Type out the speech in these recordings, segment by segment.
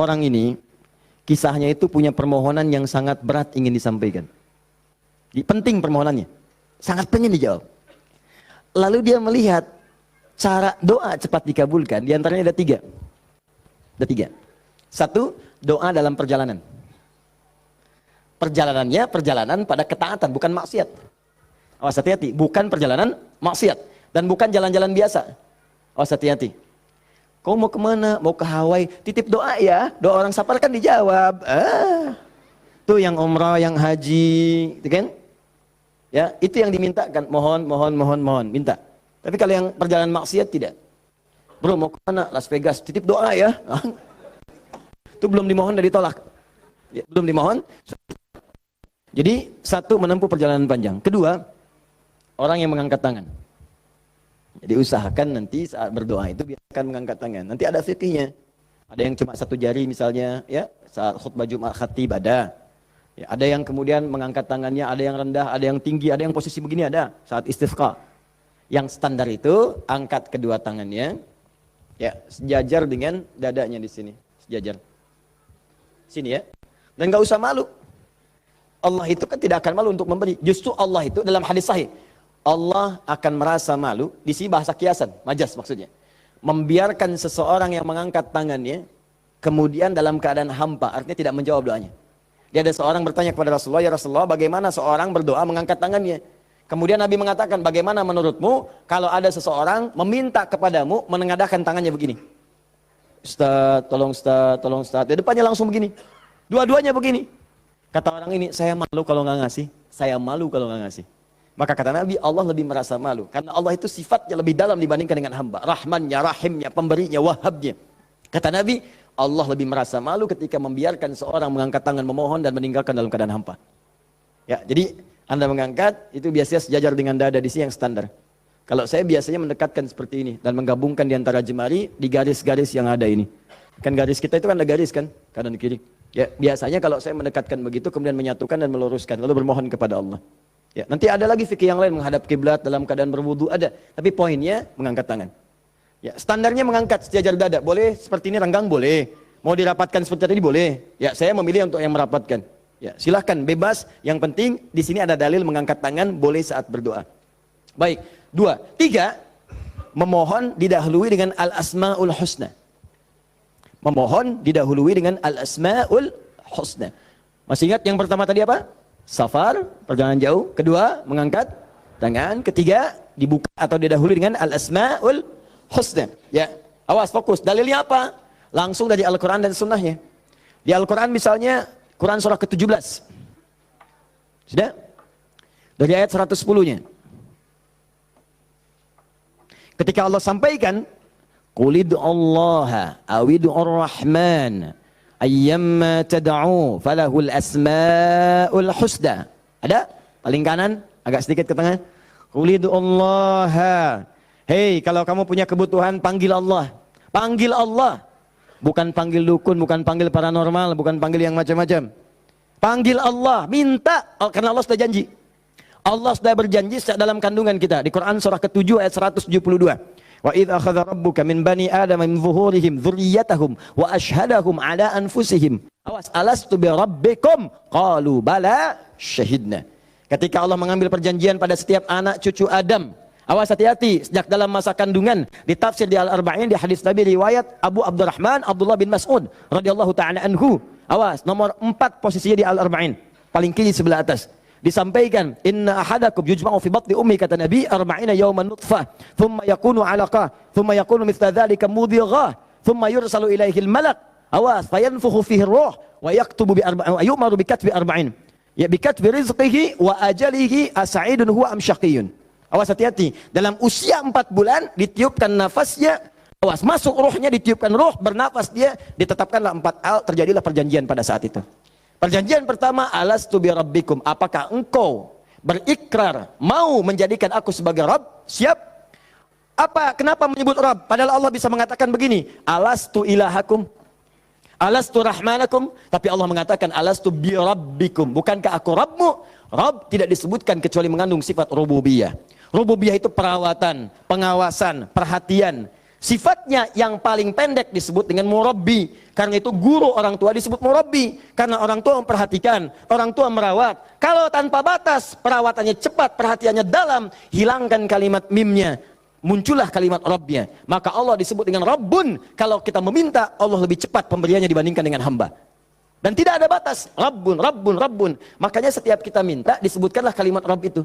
orang ini kisahnya itu punya permohonan yang sangat berat ingin disampaikan. Penting permohonannya, sangat pengen dijawab. Lalu dia melihat cara doa cepat dikabulkan, diantaranya ada tiga. Ada tiga. Satu, doa dalam perjalanan. Perjalanannya perjalanan pada ketaatan, bukan maksiat. Awas hati-hati, bukan perjalanan maksiat. Dan bukan jalan-jalan biasa. Awas hati-hati. Kau mau kemana? Mau ke Hawaii? Titip doa ya. Doa orang safar kan dijawab. Tuh yang umrah, yang haji, gitu kan? Ya, itu yang dimintakan. Mohon, minta. Tapi kalau yang perjalanan maksiat tidak. Bro, mau kemana? Las Vegas. Titip doa ya. Itu belum dimohon dan ditolak. Ya, belum dimohon. Jadi, satu, menempuh perjalanan panjang. Kedua, orang yang mengangkat tangan. Jadi usahakan nanti saat berdoa itu biasakan mengangkat tangan. Nanti ada fikihnya. Ada yang cuma satu jari misalnya, ya, saat khutbah Jumat khatib ada. Ya, ada yang kemudian mengangkat tangannya, ada yang rendah, ada yang tinggi, ada yang posisi begini ada saat istisqa. Yang standar itu angkat kedua tangannya, ya, sejajar dengan dadanya di sini, sejajar. Sini ya. Dan nggak usah malu. Allah itu kan tidak akan malu untuk memberi. Justru Allah itu dalam hadis sahih, Allah akan merasa malu, di sini bahasa kiasan, majas maksudnya. Membiarkan seseorang yang mengangkat tangannya, kemudian dalam keadaan hampa, artinya tidak menjawab doanya. Dia ada seorang bertanya kepada Rasulullah, ya Rasulullah, bagaimana seorang berdoa mengangkat tangannya? Kemudian Nabi mengatakan, bagaimana menurutmu kalau ada seseorang meminta kepadamu menengadahkan tangannya begini? Ustaz, tolong Ustaz, tolong Ustaz. Di depannya langsung begini. Dua-duanya begini. Kata orang ini, saya malu kalau nggak ngasih. Saya malu kalau nggak ngasih. Maka kata Nabi, Allah lebih merasa malu. Karena Allah itu sifatnya lebih dalam dibandingkan dengan hamba. Rahmannya, rahimnya, pemberinya, wahabnya. Kata Nabi, Allah lebih merasa malu ketika membiarkan seorang mengangkat tangan memohon dan meninggalkan dalam keadaan hampa. Ya, jadi Anda mengangkat, itu biasanya sejajar dengan dada di sini yang standar. Kalau saya biasanya mendekatkan seperti ini. Dan menggabungkan di antara jemari di garis-garis yang ada ini. Kan garis kita itu kan ada garis kan, kanan kiri. Ya, biasanya kalau saya mendekatkan begitu, kemudian menyatukan dan meluruskan. Lalu bermohon kepada Allah. Ya, nanti ada lagi fikih yang lain menghadap kiblat dalam keadaan berwudu ada, tapi poinnya mengangkat tangan. Ya, standarnya mengangkat sejajar dada. Boleh seperti ini renggang boleh. Mau dirapatkan seperti tadi boleh. Ya, saya memilih untuk yang merapatkan. Ya, silahkan bebas. Yang penting di sini ada dalil mengangkat tangan boleh saat berdoa. Baik, 2, 3 memohon didahului dengan al-asmaul husna. Memohon didahului dengan al-asmaul husna. Masih ingat yang pertama tadi apa? Safar, perjalanan jauh. Kedua, mengangkat tangan. Ketiga, dibuka atau didahului dengan al-asmaul husna. Ya, awas fokus. Dalilnya apa? Langsung dari Al-Quran dan sunnahnya. Di Al-Quran misalnya, Quran surah ke-17. Sudah? Dari ayat 110-nya. Ketika Allah sampaikan, Qulid Allah awid'ur rahman ayyamma tad'u falahul asmaul husna. Ada? Paling kanan, agak sedikit ke tengah. Qulid Allah. Hei, kalau kamu punya kebutuhan, panggil Allah. Panggil Allah. Bukan panggil dukun, bukan panggil paranormal, bukan panggil yang macam-macam. Panggil Allah, minta, karena Allah sudah janji. Allah sudah berjanji dalam kandungan kita. Di Quran surah ke-7 ayat 172. Wa idh akhadha rabbuka min bani adama min zuhurihim dzurriyyatahum wa ashhadahum ala anfusihim. Awas, alastu bi rabbikum? Qalu bala syahidna. Ketika Allah mengambil perjanjian pada setiap anak cucu Adam. Awas hati-hati, sejak dalam masa kandungan. Ditafsir di Al-Arba'in, di hadis Nabi riwayat Abu Abdurrahman Abdullah bin Mas'ud radhiyallahu ta'ala anhu. Awas, nomor 4 posisinya di Al-Arba'in, paling kiri sebelah atas. Disampaikan, inna ahadakum yujma'u fi batni ummi, kata Nabi, arba'ina yawman nutfah, thumma yakunu 'alaqah, thumma yakunu mithla dhalika mudghah, thumma yursalu ilaihi al-malak. Awas, fayanfukhu fihi ar-ruh wa yaktubu bi arba'in wa yu'maru bi katbi arba'in. Ya bi katbi rizqihi wa ajalihi as'idun huwa am syaqiyun. Awas hati-hati, dalam usia 4 bulan ditiupkan nafasnya. Awas, masuk ruhnya, ditiupkan ruh, bernafas dia, ditetapkanlah 4 hal, terjadilah perjanjian pada saat itu. Perjanjian pertama, alastu bi rabbikum, apakah engkau berikrar mau menjadikan aku sebagai Rabb? Siap. Apa? Kenapa menyebut Rabb? Padahal Allah bisa mengatakan begini, alastu ilahakum, alastu rahmanakum, tapi Allah mengatakan alastu bi rabbikum, bukankah aku Rabbmu? Rabb tidak disebutkan kecuali mengandung sifat rububiyah. Rububiyah itu perawatan, pengawasan, perhatian. Sifatnya yang paling pendek disebut dengan murabbi. Karena itu guru orang tua disebut murabbi. Karena orang tua memperhatikan, orang tua merawat. Kalau tanpa batas, perawatannya cepat, perhatiannya dalam, hilangkan kalimat mimnya. Muncullah kalimat Rabbnya. Maka Allah disebut dengan Rabbun. Kalau kita meminta, Allah lebih cepat pemberiannya dibandingkan dengan hamba. Dan tidak ada batas. Rabbun, Rabbun, Rabbun. Makanya setiap kita minta, disebutkanlah kalimat Rabb itu.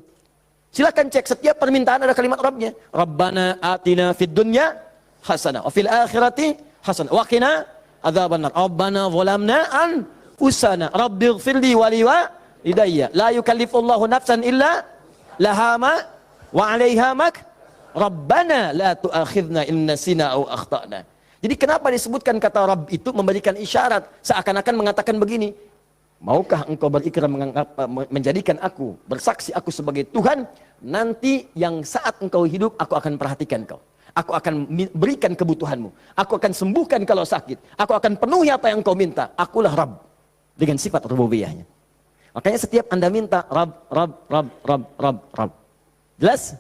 Silakan cek, setiap permintaan ada kalimat Rabbnya. Rabbana atina fid dunya hasanah wa fil akhirati hasanah wa qina adzabannar. Rabbana zalamna anfusana rabbighfirli wa liwalidayya la yukallifullahu nafsan illa laha ma wa 'alaiha mak Rabbana la tu'akhidna in nasina aw akhtana. Jadi kenapa disebutkan kata Rabb itu memberikan isyarat seakan-akan mengatakan begini, maukah engkau berikrar menjadikan aku bersaksi aku sebagai Tuhan, nanti yang saat engkau hidup aku akan perhatikan kau. Aku akan berikan kebutuhanmu. Aku akan sembuhkan kalau sakit. Aku akan penuhi apa yang kau minta. Akulah Rabb. Dengan sifat rububiyahnya. Makanya setiap Anda minta Rabb, Rabb, Rabb, Rabb, Rabb, Rabb. Jelas?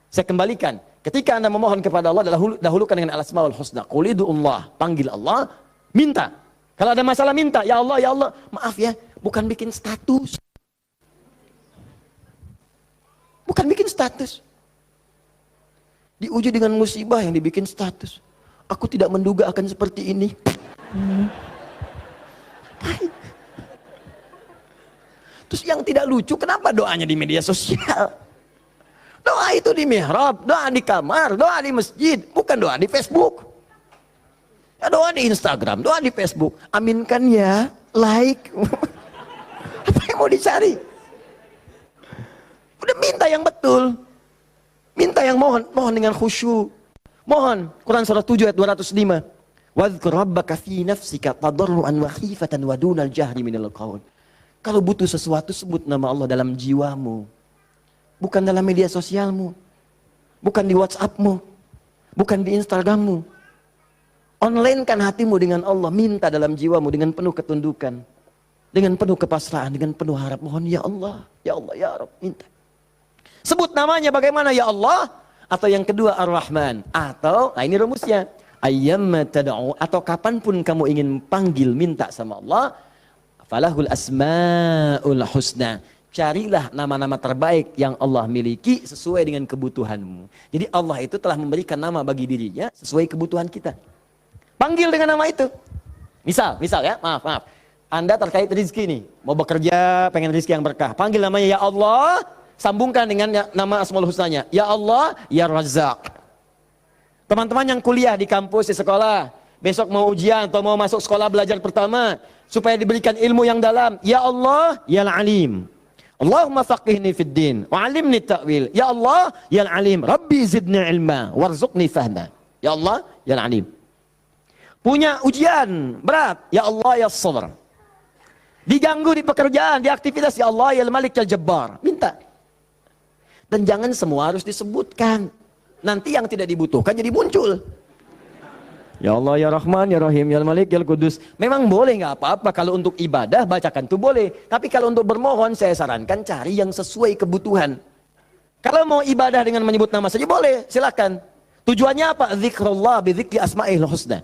Saya kembalikan. Ketika Anda memohon kepada Allah, dahulukan dengan al-asmaul husna. Qul Allah, panggil Allah, minta. Kalau ada masalah minta, ya Allah, ya Allah. Maaf ya, bukan bikin status. Bukan bikin status. Diuji dengan musibah yang dibikin status. Aku tidak menduga akan seperti ini. Terus yang tidak lucu, kenapa doanya di media sosial? Doa itu di mihrab, doa di kamar, doa di masjid, bukan doa di Facebook. Ya, doa di Instagram, doa di Facebook. Aminkan ya, like. Apa yang mau dicari? Udah minta yang betul. Minta yang mohon dengan khusyuk. Mohon, Quran surah 7 ayat 205. Wadhkur rabbaka fi nafsika tadarruan wa khifatan wa dunal jahri minal qaul. Kalau butuh sesuatu, sebut nama Allah dalam jiwamu. Bukan dalam media sosialmu. Bukan di WhatsAppmu. Bukan di Instagrammu. Online-kan hatimu dengan Allah. Minta dalam jiwamu dengan penuh ketundukan. Dengan penuh kepasrahan. Dengan penuh harap. Mohon ya Allah. Ya Allah ya Rabb. Minta. Sebut namanya bagaimana ya Allah. Atau yang kedua Ar-Rahman. Atau, nah ini rumusnya. Ayyamma tad'u. Atau kapanpun kamu ingin panggil minta sama Allah. Falahul asma'ul husna. Carilah nama-nama terbaik yang Allah miliki sesuai dengan kebutuhanmu. Jadi Allah itu telah memberikan nama bagi dirinya sesuai kebutuhan kita. Panggil dengan nama itu. Misal ya, maaf. Anda terkait rezeki nih, mau bekerja, pengen rezeki yang berkah. Panggil namanya ya Allah, sambungkan dengan nama Asmaul Husnanya. Ya Allah, ya Razzaq. Teman-teman yang kuliah di kampus, di sekolah, besok mau ujian atau mau masuk sekolah belajar pertama, supaya diberikan ilmu yang dalam. Ya Allah, ya Alim. Allahumma faqihni fid din wa 'allimni ta'wil. Ya Allah, ya Alim, Rabbi zidni ilma warzuqni fahma. Ya Allah, ya Alim. Punya ujian berat, ya Allah, ya Sabr. Diganggu di pekerjaan, di aktivitas, ya Allah, ya Malik, ya Jabbar. Minta. Dan jangan semua harus disebutkan. Nanti yang tidak dibutuhkan jadi muncul. Ya Allah, ya Rahman, ya Rahim, ya Malik, ya Qudus. Memang boleh, nggak apa-apa. Kalau untuk ibadah, bacakan itu boleh. Tapi kalau untuk bermohon, saya sarankan cari yang sesuai kebutuhan. Kalau mau ibadah dengan menyebut nama saja boleh, silakan. Tujuannya apa? Zikrullah bidzikri asma'il husna.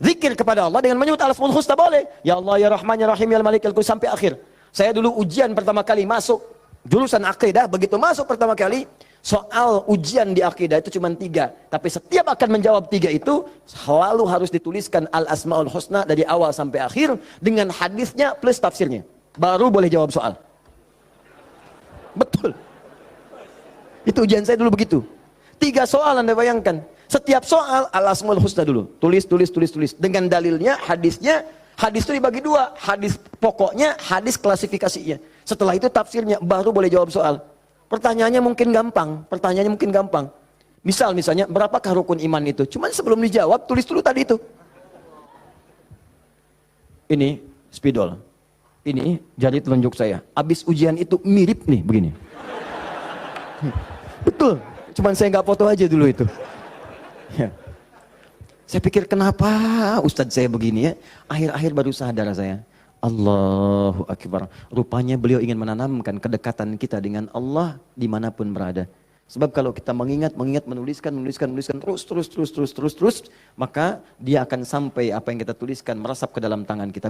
Zikir kepada Allah dengan menyebut al-asmaul husna boleh. Ya Allah, ya Rahman, ya Rahim, ya Malik, ya Qudus, sampai akhir. Saya dulu ujian pertama kali masuk jurusan akidah, begitu masuk pertama kali, soal ujian di akidah itu cuma 3. Tapi setiap akan menjawab 3 itu, selalu harus dituliskan al-asma'ul husna dari awal sampai akhir, dengan hadisnya plus tafsirnya. Baru boleh jawab soal. Betul. Itu ujian saya dulu begitu. 3 soal Anda bayangkan. Setiap soal al-asma'ul husna dulu. Tulis. Dengan dalilnya, hadisnya. Hadis itu dibagi 2. Hadis pokoknya, hadis klasifikasinya. Setelah itu tafsirnya, baru boleh jawab soal. Pertanyaannya mungkin gampang. Misalnya, berapakah rukun iman itu? Cuman sebelum dijawab, tulis dulu tadi itu. Ini spidol. Ini jari telunjuk saya. Abis ujian itu mirip nih, begini. Betul. Cuman saya nggak foto aja dulu itu. Ya. Saya pikir kenapa Ustadz saya begini ya. Akhir-akhir baru sadar saya. Allahu Akbar. Rupanya beliau ingin menanamkan kedekatan kita dengan Allah dimanapun berada. Sebab kalau kita mengingat, menuliskan terus, maka dia akan sampai apa yang kita tuliskan merasap ke dalam tangan kita.